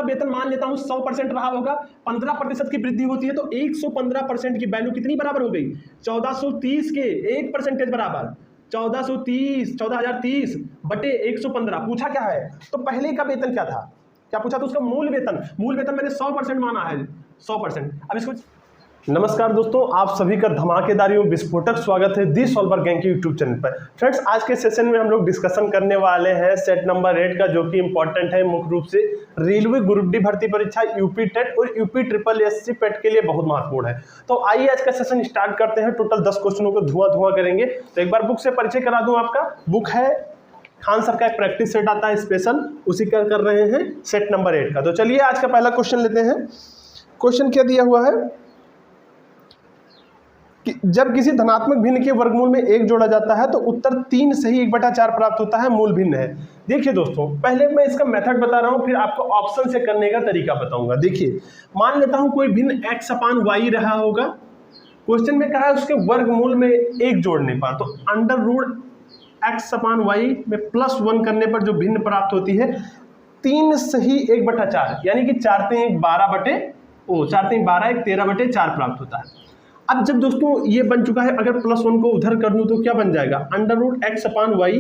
का वेतन मान लेता हूं 100% रहा होगा, 15% की वृद्धि होती है तो 115% की वैल्यू कितनी बराबर हो गई? 1430 के 1% बराबर 1430 बटे 115। पूछा क्या है? तो पहले का वेतन क्या था? क्या पूछा? तो उसका मूल वेतन मैंने 100% माना है, 100%। अब इसको नमस्कार दोस्तों, आप सभी का धमाकेदार एवं विस्फोटक स्वागत है दी सॉल्वर गैंग के यूट्यूब चैनल पर। फ्रेंड्स, आज के सेशन में हम लोग डिस्कशन करने वाले हैं सेट नंबर 8 का, जो कि इंपॉर्टेंट है मुख्य रूप से रेलवे ग्रुप डी भर्ती परीक्षा यूपी टेट और यूपी ट्रिपल एससी पेट के लिए बहुत महत्वपूर्ण है। तो आइए आज का सेशन स्टार्ट करते हैं। टोटल 10 क्वेश्चनों को धुआं करेंगे। तो एक बार बुक से परिचय करा दूं। आपका बुक है खान सर का एक प्रैक्टिस सेट आता है स्पेशल, उसी का कर रहे हैं सेट नंबर 8 का। तो चलिए आज का पहला क्वेश्चन लेते हैं। क्वेश्चन क्या दिया हुआ है कि जब किसी धनात्मक भिन्न के वर्गमूल में 1 जोड़ा जाता है तो उत्तर 3 सही 1/4 प्राप्त होता है, मूल भिन्न है। देखिए दोस्तों, पहले मैं इसका मेथड बता रहा हूं, फिर आपको ऑप्शन से करने का तरीका बताऊंगा। देखिए, मान लेता हूं कोई भिन्न x/y रहा होगा। क्वेश्चन में कहा है उसके वर्गमूल में 1 जोड़ने पर, तो √x/y में +1 करने पर जो भिन्न प्राप्त होती है 3 सही 1/4, यानी कि 4 3 12 1 13/4 प्राप्त होता है। अब जब दोस्तों ये बन चुका है, अगर +1 को उधर कर दूं तो क्या बन जाएगा? √x/y,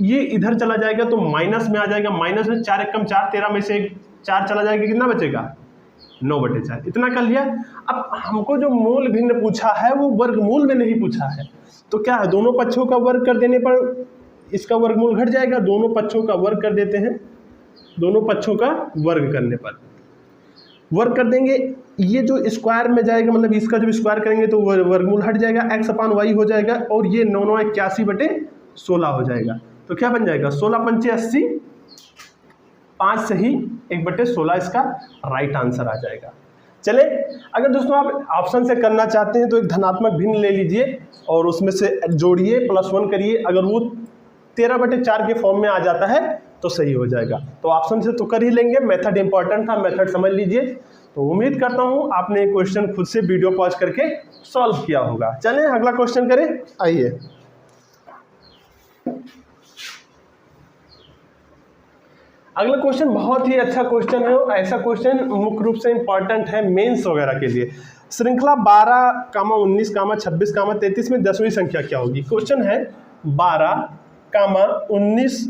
ये इधर चला जाएगा तो माइनस में आ जाएगा। माइनस में 4 × 4 13 में से 4 चला जाएगा, कितना बचेगा? 9/4। इतना कर लिया। अब हमको जो मूल भिन्न पूछा है वो वर्गमूल में नहीं पूछा है, तो क्या है, दोनों पक्षों का वर्ग कर देने पर इसका वर्गमूल घट जाएगा। दोनों पक्षों का वर्ग कर देते हैं, दोनों पक्षों का वर्ग करने पर वर्ग कर देंगे। ये जो स्क्वायर में जाएगा, मतलब इसका जब स्क्वायर करेंगे तो वर्गमूल हट जाएगा, x/y हो जाएगा, और ये 9 9 81/16 हो जाएगा। तो क्या बन जाएगा? 16 पंचे 80, 5 सही 1/16 इसका राइट आंसर आ जाएगा। चले, अगर दोस्तों आप ऑप्शन से करना चाहते हैं तो एक धनात्मक भिन्न ले लीजिए और उसमें से जोड़िए, +1 करिए। अगर वो 13/4 के फॉर्म में आ जाता है तो सही हो जाएगा। तो ऑप्शन से तो कर ही लेंगे, मेथड इंपॉर्टेंट था, मेथड समझ लीजिए। तो उम्मीद करता हूं आपने क्वेश्चन खुद से वीडियो पॉज करके सॉल्व किया होगा। चलें अगला क्वेश्चन करें। आइए, अगला क्वेश्चन बहुत ही अच्छा क्वेश्चन है, और ऐसा क्वेश्चन मुख्य रूप से इंपॉर्टेंट है मेंस वगैरह के लिए। श्रृंखला 12, 19, 26, 33 में 10वीं संख्या क्या होगी? क्वेश्चन है 12, 19,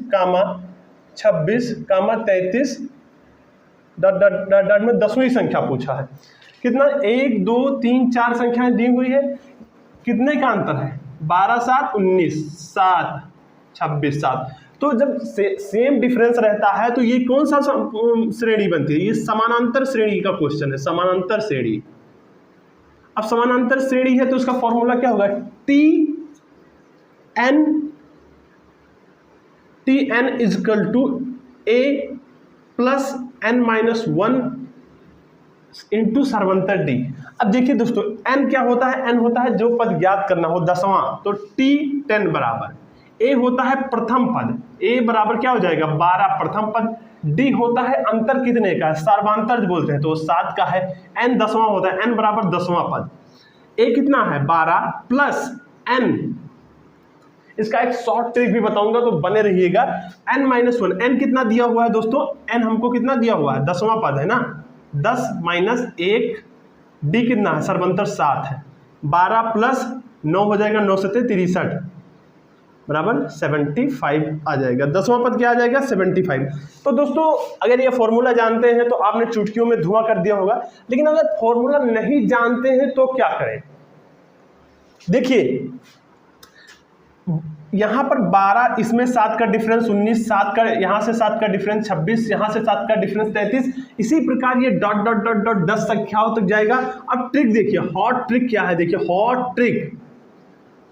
26, 33 में 10वीं संख्या पूछा है। कितना? 1 2 3 4 संख्याएं दी हुई है। कितने का अंतर है? 12 7 19, 7 26 7। तो जब सेम डिफरेंस रहता है तो ये कौन सा श्रेणी बनती है? ये समानांतर श्रेणी का क्वेश्चन है, समानांतर श्रेणी। अब समानांतर श्रेणी है तो उसका फॉर्मूला क्या होगा? Tn = A + n-1 into सर्वंतर D। अब देखिए दोस्तों, n क्या होता है? n होता है जो पद ज्ञात करना हो, 10वां, तो T10 बराबर। A होता है प्रथम पद, A बराबर क्या हो जाएगा? 12 प्रथम पद। D होता है अंतर कितने का? सर्वांतर बोलते हैं, तो 7 का है। n 10वां होता है, n बराबर 10वां पद। A कितना है? 12 + n। इसका एक शॉर्ट ट्रिक भी बताऊंगा, तो बने रहिएगा। n-1, n कितना दिया हुआ है दोस्तों? n हमको कितना दिया हुआ है? 10वां पद है ना, 10 - 1, d कितना है? सर्वंतर 7 है। 12 + 9 हो जाएगा, 9 7 63 बराबर 75 आ जाएगा। 10वां पद क्या आ जाएगा? 75। तो दोस्तों अगर ये फॉर्मूला जानते हैं तो आपने चुटकियों में धुआं कर दिया होगा, लेकिन अगर फॉर्मूला नहीं जानते हैं तो क्या करें? देखिए, यहां पर 12, इसमें 7 का डिफरेंस 19, 7 का यहां से 7 का डिफरेंस 26, यहां से 7 का डिफरेंस 33। इसी प्रकार ये ... 10 संख्याओं तक जाएगा। अब ट्रिक देखिए, हॉट ट्रिक क्या है? देखिए हॉट ट्रिक,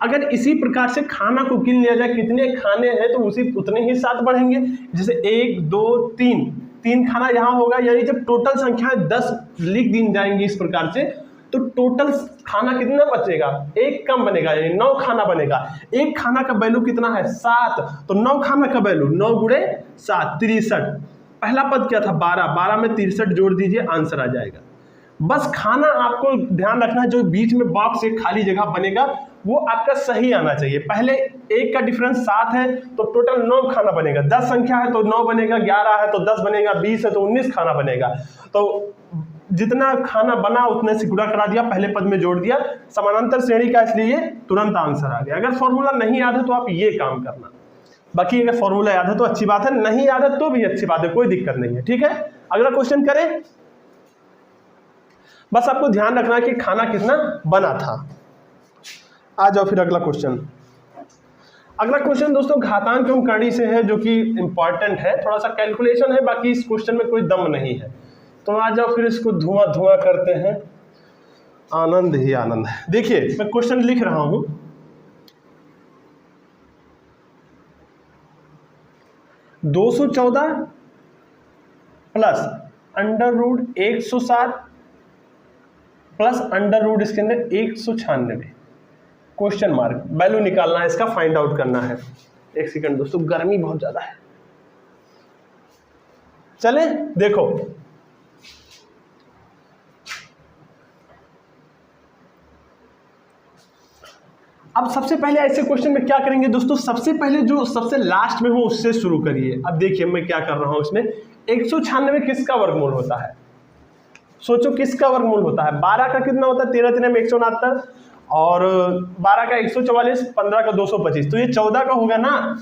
अगर इसी प्रकार से खाना को गिन लिया जाए, कितने खाने हैं, तो उतने ही 7 बढ़ेंगे। जैसे 1 2 3 खाना यहां होगा, यानी जब टोटल संख्या 10 लिख दी जाएंगी इस प्रकार से, तो टोटल खाना कितना बचेगा? 1 कम बनेगा, यानी 9 खाना बनेगा। 1 खाना का वैल्यू कितना है? 7, तो 9 खाना का वैल्यू 9 × 7 63। पहला पद क्या था? 12 में 63 जोड़ दीजिए, आंसर आ जाएगा। बस खाना आपको ध्यान रखना है, जो बीच में बॉक्स एक खाली जगह बनेगा वो आपका सही आना चाहिए। पहले एक का डिफरेंस 7 है तो टोटल 9 खाना बनेगा, 10 संख्या है तो 9 बनेगा, 11 है तो 10 बनेगा, 20 है तो 19 खाना बनेगा। तो जितना खाना बना उतने से गुणा करा दिया, पहले पद में जोड़ दिया, समानांतर श्रेणी का, इसलिए तुरंत आंसर आ गया। अगर फॉर्मूला नहीं याद है तो आप ये काम करना, बाकी अगर फॉर्मूला याद है तो अच्छी बात है, नहीं याद है तो भी अच्छी बात है, कोई दिक्कत नहीं है। ठीक है, अगला क्वेश्चन करें। बस आपको ध्यान रखना है कि खाना कितना बना था। आ जाओ फिर अगला क्वेश्चन। अगला क्वेश्चन दोस्तों घातांक एवं करणी से है, जो कि इंपॉर्टेंट है, थोड़ा सा कैलकुलेशन है, बाकी इस क्वेश्चन में कोई दम नहीं है। तो आ जाओ फिर इसको धुआं धुआं करते हैं, आनंद ही आनंद है। देखिए मैं क्वेश्चन लिख रहा हूं, (214 प्लस √160 प्लस √ इसके अंदर 196 क्वेश्चन मार्क, वैल्यू निकालना है इसका, फाइंड आउट करना है। एक सेकंड दोस्तों, गर्मी बहुत ज्यादा है। चले देखो, अब सबसे पहले ऐसे क्वेश्चन में क्या करेंगे दोस्तों, सबसे पहले जो सबसे लास्ट में हो उससे शुरू करिए। अब देखिए मैं क्या कर रहा हूं इसमें, 196 किसका वर्गमूल होता है, सोचो किसका वर्गमूल होता है। 12 का कितना होता है, 13 में 169, और 12 का 144, 15 का 225, तो ये 14 का होगा ना।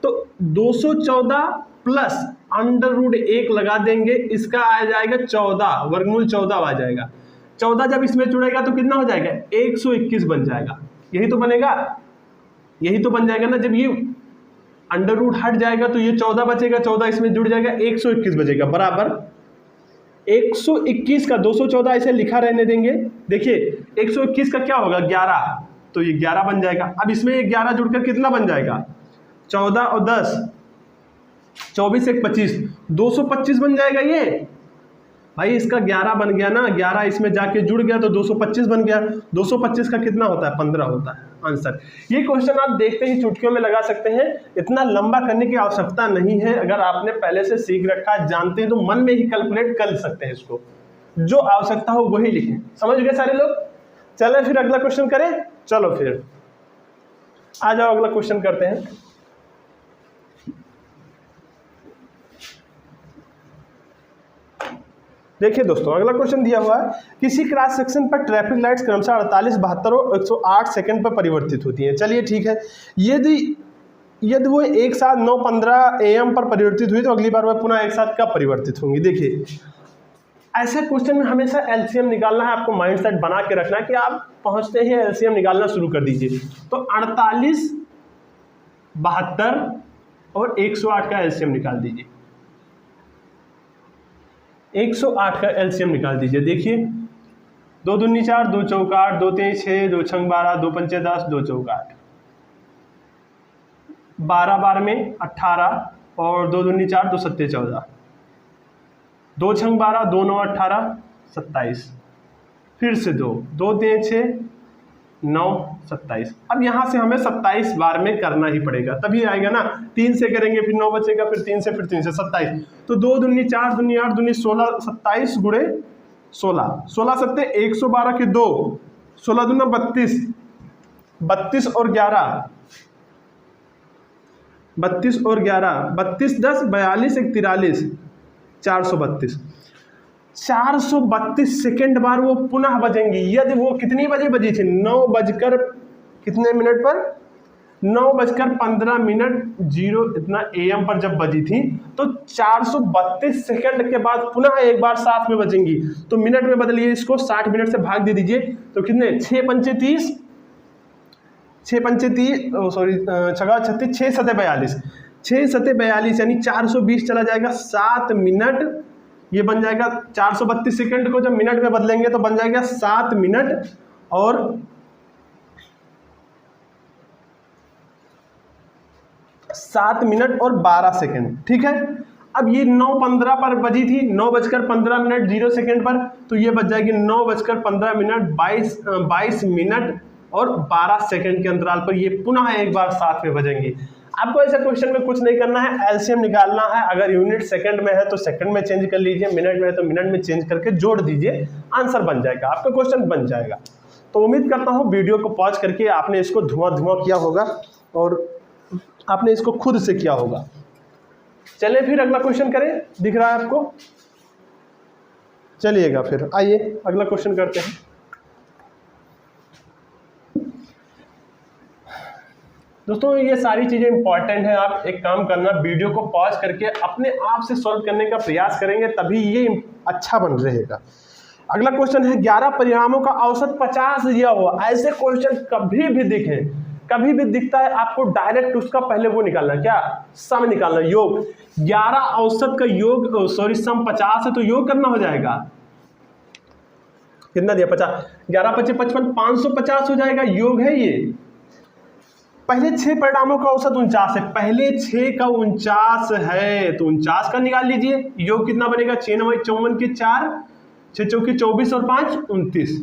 तो 214 प्लस √1 लगा देंगे, इसका आ जाएगा 14, वर्गमूल 14 आ जाएगा। 14 जब इसमें जुड़ेगा तो कितना हो जाएगा, 121 बन जाएगा। यही तो बनेगा, यही तो बन जाएगा ना। जब ये √ हट जाएगा तो ये 14 बचेगा, 14 इसमें जुड़ जाएगा, 121 बचेगा, बराबर 121 का 214 ऐसे लिखा रहने देंगे। देखिए 121 का क्या होगा, 11, तो ये 11 बन जाएगा। अब इसमें 11 जुड़कर कितना बन जाएगा, 14 और 10, 24 1 25, 225 बन जाएगा। ये भाई इसका 11 बन गया ना, 11 इसमें जाके जुड़ गया तो 225 बन गया। 225 का कितना होता है, 15 होता है आंसर। ये क्वेश्चन आप देखते ही चुटकियों में लगा सकते हैं, इतना लंबा करने की आवश्यकता नहीं है। अगर आपने पहले से सीख रखा है, जानते हैं, तो मन में ही कैलकुलेट कर सकते हैं इसको, जो आवश्यकता हो वही लिखें। समझ गए सारे लोग। चले फिर अगला क्वेश्चन करें, चलो फिर आ जाओ अगला क्वेश्चन करते हैं। देखिए दोस्तों अगला क्वेश्चन दिया हुआ है, किसी क्रॉस सेक्शन पर ट्रैफिक लाइट्स क्रमशः 48, 72 और 108 सेकंड पर परिवर्तित होती हैं। चलिए ठीक है, यदि वो एक साथ 9:15 AM पर परिवर्तित हुई तो अगली बार वह पुनः एक साथ कब परिवर्तित होंगी। देखिए ऐसे क्वेश्चन में हमेशा एलसीएम निकालना है, आपको माइंड सेट बना के रखना है कि आप पहुंचते ही एलसीएम निकालना शुरू कर दीजिए। तो 48, 72 और 108 का एलसीएम निकाल दीजिए। 108 का एलसीएम निकाल दीजिए। देखिए 2 दूनी 4, 2 चौका 8, 2 तेईं 6, 2 छंग 12, 2 पंचे 10, 2 चौका 8, 12 12 में 18 और 2 दूनी 4, 2 सत्ते 14, 2 छंग 12, 2 9 18, 27, फिर से 2 2 तेईं 6, 9 27। अब यहाँ से हमें 27 बार में करना ही पड़ेगा, तभी आएगा ना। 3 से करेंगे फिर 9 बचेगा, फिर 3 से, फिर 3 से 27। तो 2 दूनी 4 दूनी 8 दूनी 16, 27 गुणे 16, 16 सत्ते 112 के 2, 16 दूना 32, 32 और 11, 32 और 11, 32 10 42 1 43, 432। 432 सेकेंड बार वो पुनः बजेंगी। यदि वो कितनी बजे बजी थी, 9 बजकर कितने मिनट पर, 9:15 0 इतना AM पर जब बजी थी, तो 432 सेकेंड के बाद पुनः एक बार साथ में बजेंगी। तो मिनट में बदलिए इसको, 60 मिनट से भाग दे दीजिए, तो कितने, 6 पंचे 30, 6 पंचे 30, सॉरी 6 36, 6 सते 42, 6 सते 42 यानी 420 चला जाएगा 7 मिनट। ये बन जाएगा 432 सेकंड को जब मिनट में बदलेंगे तो बन जाएगा 7 मिनट और 12 सेकंड। ठीक है, अब ये 9:15 पर बजी थी, 9:15 0 सेकंड पर, तो ये बच जाएगी 9:15 22 मिनट और 12 सेकंड के अंतराल पर ये पुनः एक बार साथ में बजेंगी। आपको ऐसे क्वेश्चन में कुछ नहीं करना है, एलसीएम निकालना है। अगर यूनिट सेकंड में है तो सेकंड में चेंज कर लीजिए, मिनट में है तो मिनट में चेंज करके जोड़ दीजिए, आंसर बन जाएगा, आपका क्वेश्चन बन जाएगा। तो उम्मीद करता हूँ वीडियो को पॉज करके आपने इसको धुआं किया होगा और आपने इसको खुद से किया होगा। चलिए फिर अगला क्वेश्चन करें, दिख रहा है आपको? चलिएगा फिर आइए अगला क्वेश्चन करते हैं। दोस्तों ये सारी चीज़ें इंपॉर्टेंट है, आप एक काम करना, वीडियो को पॉज करके अपने आप से सॉल्व करने का प्रयास करेंगे तभी ये अच्छा बन रहेगा। अगला क्वेश्चन है 11 परिणामों का औसत 50 दिया हुआ। ऐसे क्वेश्चन कभी भी दिखे, कभी भी दिखता है आपको डायरेक्ट उसका पहले वो निकालना, क्या सम निकालना, योग। 11 औसत का योग सम 50 है तो योग करना हो जाएगा, कितना दिया 50, 11 × 55 550 हो जाएगा, योग है ये। पहले 6 परिणामों का औसत 49 है, पहले 6 का 49 है तो 49 का निकाल लीजिए, योग कितना बनेगा 6 × 9 = 54 के 4, 6 × 4 = 24 और 5 = 29।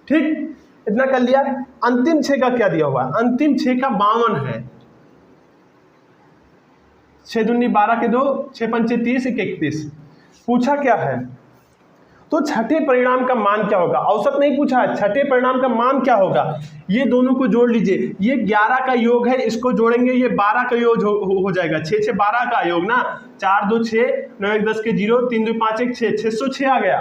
ठीक, इतना कर लिया। अंतिम 6 का क्या दिया हुआ है? अंतिम 6 का 52 है, 6 दूनी 12 के 2, 6 पंचे 30, 31। पूछा क्या है? तो छठे परिणाम का मान क्या होगा? औसत नहीं पूछा है, छठे परिणाम का मान क्या होगा? ये दोनों को जोड़ लीजिए, ये 11 का योग है, इसको जोड़ेंगे ये 12 का योग हो जाएगा, 6 6 12 का योग ना, 4 2 6, 9 1 10 के 0, 3 2 5 1 6, 606 आ गया।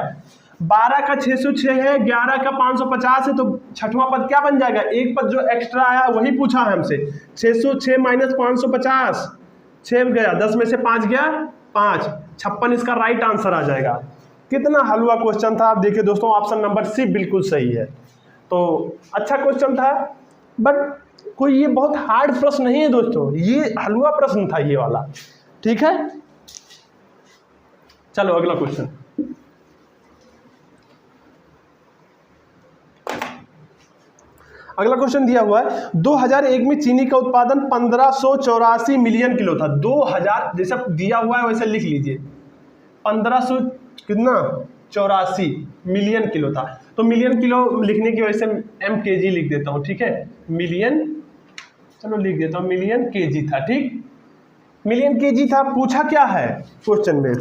12 का 606 है, 11 का 550 है, तो छठवां पद क्या बन जाएगा? एक पद जो एक्स्ट्रा आया वही पूछा है हमसे, 606 - 550, 6 गया, 10 में से 5 गया 5, 56 इसका राइट आंसर आ जाएगा। कितना हलवा क्वेश्चन था, आप देखिए दोस्तों, ऑप्शन नंबर सी बिल्कुल सही है। तो अच्छा क्वेश्चन था, बट कोई ये बहुत हार्ड प्रश्न नहीं है दोस्तों, ये हलवा प्रश्न था ये वाला। ठीक है, चलो अगला क्वेश्चन। अगला क्वेश्चन दिया हुआ है 2001 में चीनी का उत्पादन 1584 मिलियन किलो था। 2000 जैसा दिया हुआ है वैसे लिख लीजिए, 1500 कितना 84 मिलियन किलो था। तो मिलियन किलो लिखने की वजह से mkg लिख देता हूँ, ठीक है, मिलियन, चलो लिख देता हूँ मिलियन kg था। ठीक, मिलियन kg था। पूछा क्या है क्वेश्चन में?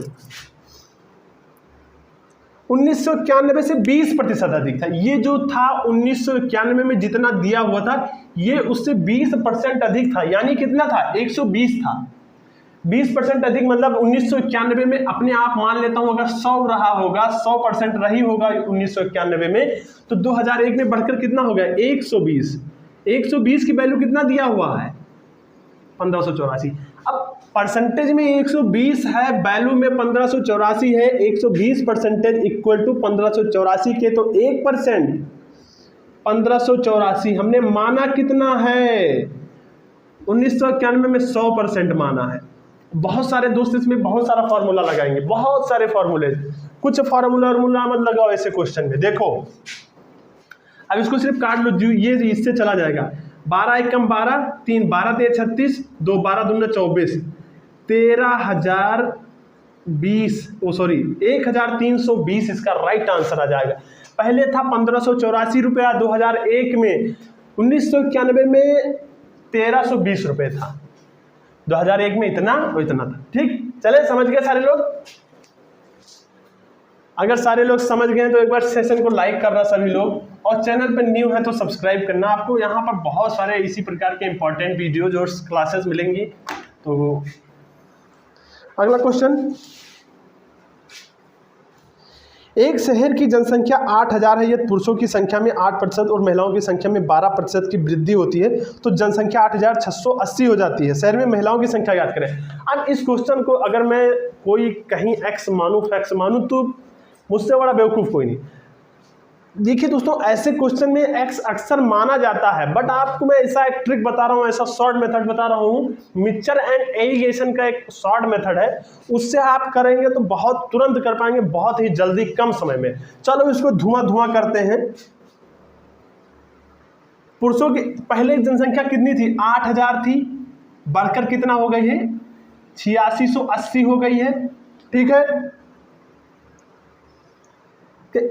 1991 से 20% अधिक था। ये जो था 1991 में जितना दिया हुआ था ये उससे 20% अधिक था, यानी कितना था? 120 था। 20% अधिक मतलब 1991 में, अपने आप मान लेता हूं अगर 100 रहा होगा, 100% रही होगा 1991 में, तो 2001 में बढ़कर कितना हो गया? 120। 120 की वैल्यू कितना दिया हुआ है? 1584। अब परसेंटेज में 120 है, वैल्यू में 1584 है, 120% इक्वल टू 1584 के, तो 1% 1584 हमने माना कितना है? 1991 में 100% माना है। बहुत सारे दोस्त इसमें बहुत सारा फार्मूला लगाएंगे, बहुत सारे फार्मूले, कुछ फार्मूला मत लगाओ ऐसे क्वेश्चन में। देखो अब इसको सिर्फ काट लो, ये इससे चला जाएगा। 12 × 1 = 12, 3 12 × 3 = 36, 2 12 × 2 = 24, 1320 इसका राइट आंसर आ जाएगा। पहले था 1584 रुपया 2001 में, 1991 में 1320 रुपये था, 2001 में इतना था। ठीक, चले समझ गए सारे लोग? अगर सारे लोग समझ गए तो एक बार सेशन को लाइक करना सभी लोग, और चैनल पर न्यू है तो सब्सक्राइब करना। आपको यहाँ पर बहुत सारे इसी प्रकार के इंपॉर्टेंट वीडियोज और क्लासेस मिलेंगी। तो अगला क्वेश्चन, एक शहर की जनसंख्या 8000 है, यदि पुरुषों की संख्या में 8% और महिलाओं की संख्या में 12% की वृद्धि होती है तो जनसंख्या 8680 हो जाती है। शहर में महिलाओं की संख्या याद करें। अब इस क्वेश्चन को अगर मैं कोई कहीं एक्स मानूं तो मुझसे बड़ा बेवकूफ़ कोई नहीं। देखिए दोस्तों, ऐसे क्वेश्चन में एक्स अक्सर माना जाता है, बट आपको मैं ऐसा एक ट्रिक बता रहा हूँ, ऐसा शॉर्ट मेथड बता रहा हूँ, मिक्सचर एंड एरीगेशन का एक शॉर्ट मेथड है, उससे आप करेंगे तो बहुत तुरंत कर पाएंगे, बहुत ही जल्दी कम समय में। चलो इसको धुआं करते हैं। पुरुषों की पहले जनसंख्या कितनी थी? 8000 थी, बढ़कर कितना हो गई है? 8680 हो गई है। ठीक है,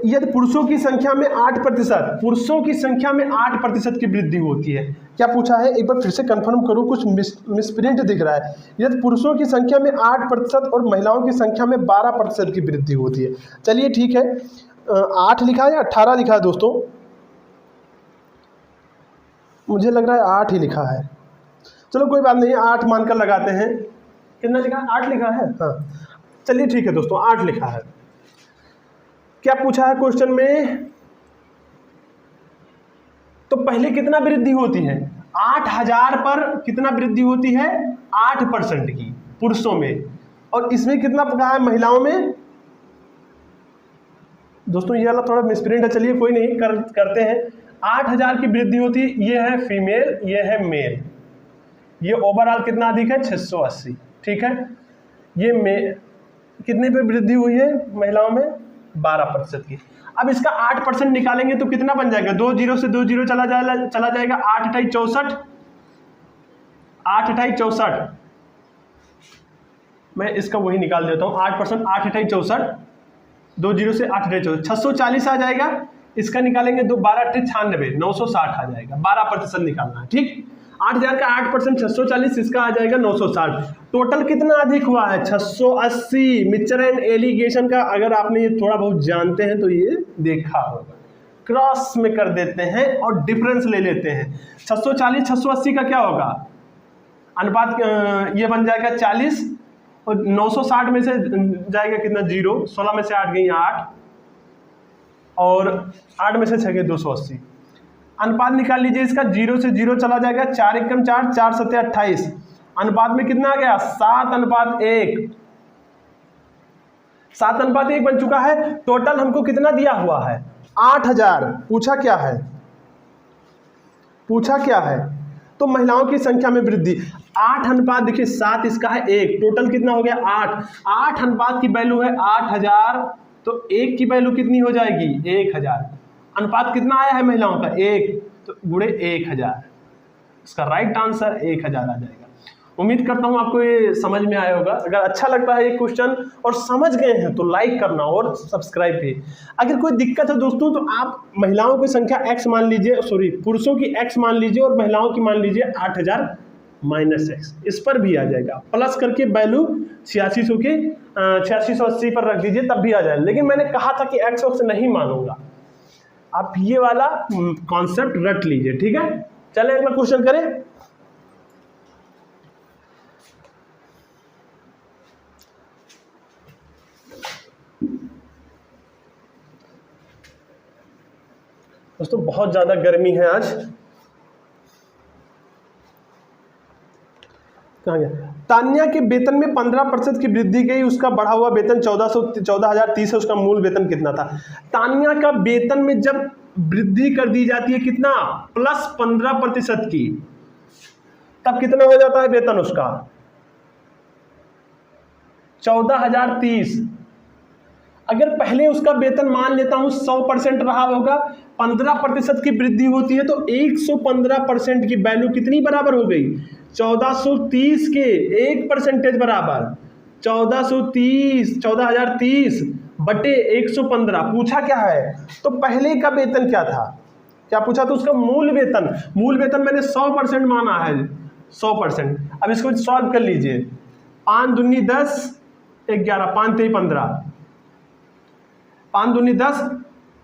यदि पुरुषों की संख्या में 8%, पुरुषों की संख्या में 8% की वृद्धि होती है। क्या पूछा है? एक बार फिर से कंफर्म करूं, कुछ मिसप्रिंट दिख रहा है। यदि पुरुषों की संख्या में 8% और महिलाओं की संख्या में 12% की वृद्धि होती है। चलिए ठीक है, 8 लिखा है या 18 लिखा है दोस्तों? मुझे लग रहा है 8 ही लिखा है, चलो कोई बात नहीं, 8 मानकर लगाते हैं। कितना लिखा है? 8 लिखा है। हाँ चलिए ठीक है दोस्तों, 8 लिखा है। क्या पूछा है क्वेश्चन में? तो पहले कितना वृद्धि होती है? 8000 पर कितना वृद्धि होती है? 8% की पुरुषों में, और इसमें कितना कहा है महिलाओं में? दोस्तों ये वाला थोड़ा मिसप्रिंट है, चलिए कोई नहीं, करते हैं। 8000 की वृद्धि होती है, ये है फीमेल, ये है मेल, ये ओवरऑल कितना अधिक है? 680, ठीक है। ये कितने पे वृद्धि हुई है महिलाओं में? 12% की। अब इसका 8% निकालेंगे तो कितना बन जाएगा? 2 0 से 2 0 चला जाएगा, 8 8 64, 8 8 64। मैं इसका वही निकाल देता हूँ, 8%, 8 8 64, 2 0 से 8 8 64, 640 आ जाएगा। इसका निकालेंगे 12 8 96, 960 आ जाएगा। 12% निकालना है, ठीक। 8000 का 8% 640, इसका आ जाएगा 960। टोटल कितना अधिक हुआ है? 680। मिक्सचर एंड एलिगेशन का अगर आपने ये थोड़ा बहुत जानते हैं तो ये देखा होगा। क्रॉस में कर देते हैं और डिफरेंस ले लेते हैं। 640 680 का क्या होगा अनुपात? ये बन जाएगा 40, और 960 में से जाएगा कितना? 0। 16 में से 8 गई 8, और 8 में से 6 गए 280। अनुपात निकाल लीजिए इसका, 0 से 0 चला जाएगा, 4 एकम 4, 4 सत्ते 28। अनुपात में कितना आ गया? 7:1। 7:1 बन चुका है। टोटल हमको कितना दिया हुआ है? 8000। पूछा क्या है? पूछा क्या है? तो महिलाओं की संख्या में वृद्धि। 8 अनुपात, देखिए 7 इसका है 1, टोटल कितना हो गया? 8। 8 अनुपात की वैल्यू है 8000, तो 1 की वैल्यू कितनी हो जाएगी? 1000। अनुपात कितना आया है महिलाओं का? 1, तो गुणे 1000। इसका राइट आंसर 1000 आ जाएगा। उम्मीद करता हूं आपको ये समझ में आया होगा। अगर अच्छा लगता है ये क्वेश्चन और समझ गए हैं तो लाइक करना और सब्सक्राइब भी। अगर कोई दिक्कत है दोस्तों तो आप महिलाओं की संख्या x मान लीजिए, सॉरी पुरुषों की x मान लीजिए और महिलाओं की मान लीजिए 8000 माइनस x, इस पर भी आ जाएगा। प्लस करके वैल्यू 8600 के 8680 पर रख दीजिए, तब भी आ जाएगा। लेकिन मैंने कहा था कि x वक्त नहीं मानूंगा, आप ये वाला कॉन्सेप्ट रट लीजिए, ठीक है। चले अगला क्वेश्चन करें। दोस्तों बहुत ज्यादा गर्मी है आज। कहाँ गया? तान्या के वेतन में 15% की वृद्धि गई, उसका बढ़ा हुआ वेतन 14,030 है, उसका मूल वेतन कितना था? तान्या का वेतन में जब वृद्धि कर दी जाती है कितना? प्लस 15% की, तब कितना हो जाता है वेतन उसका? 14,030। अगर पहले उसका वेतन मान लेता हूं 100% रहा होगा, 15% की वृद्धि होती है तो 115% की वैल्यू कितनी बराबर हो गई? 1430 के 1% बराबर 1430 बटे 115। पूछा क्या है? तो पहले का वेतन क्या था? क्या पूछा? तो उसका मूल वेतन। मूल वेतन मैंने 100% माना है, 100%। अब इसको सॉल्व कर लीजिए। 5 दूनी 10, 11, 5 3 15, 5 दूनी 10,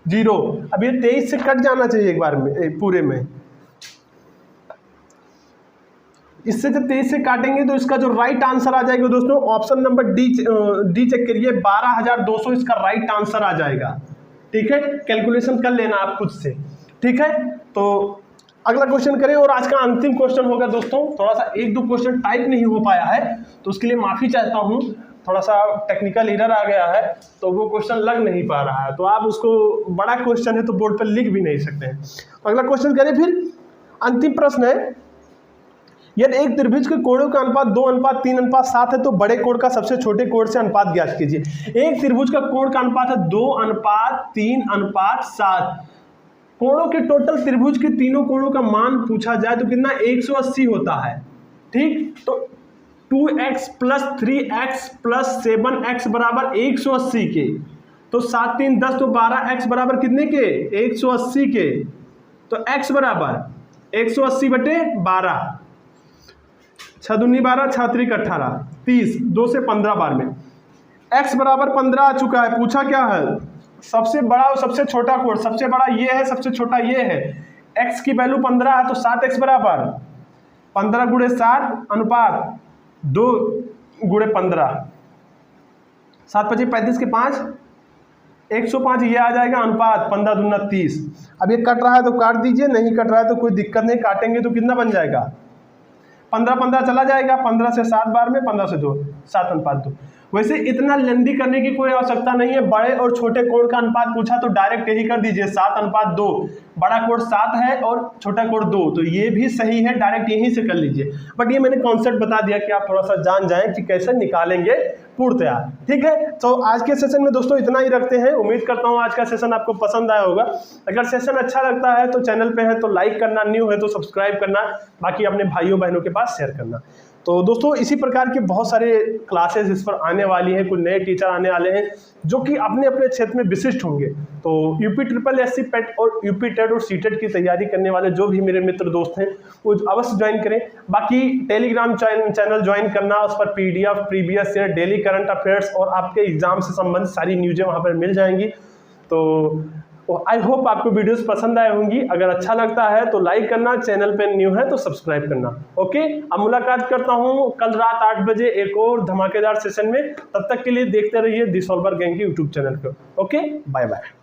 0। अब ये 23 से कट जाना चाहिए एक बार में, पूरे में। इससे जब 23 से काटेंगे तो इसका जो राइट आंसर आ जाएगा दोस्तों, ऑप्शन नंबर डी चेक करिए, 12,200 इसका राइट आंसर आ जाएगा। ठीक है, कैलकुलेशन कर लेना आप खुद से। ठीक है, तो अगला क्वेश्चन करें और आज का अंतिम क्वेश्चन होगा दोस्तों। थोड़ा सा 1-2 क्वेश्चन टाइप नहीं हो पाया है तो उसके लिए माफी चाहता हूं, थोड़ा सा टेक्निकल एरर आ गया है तो वो क्वेश्चन लग नहीं पा रहा है। तो आप उसको, बड़ा क्वेश्चन है तो बोर्ड पर लिख भी नहीं सकते हैं। अगला क्वेश्चन करें फिर। अंतिम प्रश्न है, यदि एक त्रिभुज के कोणों का अनुपात 2:3:7 है तो बड़े कोण का सबसे छोटे कोण से अनुपात ज्ञात कीजिए। एक त्रिभुज का कोण का अनुपात है 2:3:7। कोणों के टोटल त्रिभुज के तीनों कोणों का मान पूछा जाए तो कितना? 180 होता है। ठीक, तो 2x + 3x + 7x बराबर 180 के, तो 7 3 10 तो 12x बराबर कितने के? 180 के। तो x बराबर 180/12, 6 दूनी 12, 6 त्रिक 18, 30, 2 से 15 बार में x बराबर 15 आ चुका है। पूछा क्या है? सबसे बड़ा और सबसे छोटा कोण, सबसे बड़ा ये है, सबसे छोटा ये है। x की वैल्यू 15 है तो 7x बराबर 15 गुणे 7 अनुपात 2 गुणे 15, 7 पच्चीस 35 के 5 105, ये आ जाएगा अनुपात 15 दूना 30। अब ये कट रहा है तो काट दीजिए, नहीं कट रहा है तो कोई दिक्कत नहीं, काटेंगे तो कितना बन जाएगा 15 15 चला जाएगा, 15 से 7 बार में 15 से 2 7 अनुपात 2। वैसे इतना लेंदी करने की कोई आवश्यकता नहीं है, बड़े और छोटे कोण का अनुपात पूछा तो डायरेक्ट यही कर दीजिए 7 अनुपात 2, बड़ा कोण 7 है और छोटा कोण 2, तो ये भी सही है, डायरेक्ट यहीं से कर लीजिए। बट ये मैंने कॉन्सेप्ट बता दिया कि आप थोड़ा सा जान जाएं कि कैसे निकालेंगे पूर्णतया। ठीक है, तो आज के सेशन में दोस्तों इतना ही रखते हैं। उम्मीद करता हूँ आज का सेशन आपको पसंद आया होगा। अगर सेशन अच्छा लगता है तो चैनल पे है तो लाइक करना, न्यू है तो सब्सक्राइब करना, बाकी अपने भाइयों बहनों के पास शेयर करना। तो दोस्तों इसी प्रकार के बहुत सारे क्लासेस इस पर आने वाली हैं, कुछ नए टीचर आने वाले हैं जो कि अपने अपने क्षेत्र में विशिष्ट होंगे। तो UPSSC पेट और UP टेट और सीटेट की तैयारी करने वाले जो भी मेरे मित्र दोस्त हैं वो अवश्य ज्वाइन करें। बाकी टेलीग्राम चैनल ज्वाइन करना, उस पर PDF, previous year, daily current affairs और आपके एग्जाम से संबंधित सारी न्यूज़ें वहाँ पर मिल जाएंगी। तो आई होप आपको वीडियोस पसंद आए होंगी। अगर अच्छा लगता है तो लाइक करना, चैनल पे न्यू है तो सब्सक्राइब करना। ओके, अब मुलाकात करता हूँ कल रात 8 बजे एक और धमाकेदार सेशन में। तब तक के लिए देखते रहिए दी सॉल्वर गैंग की यूट्यूब चैनल को। Okay, bye bye.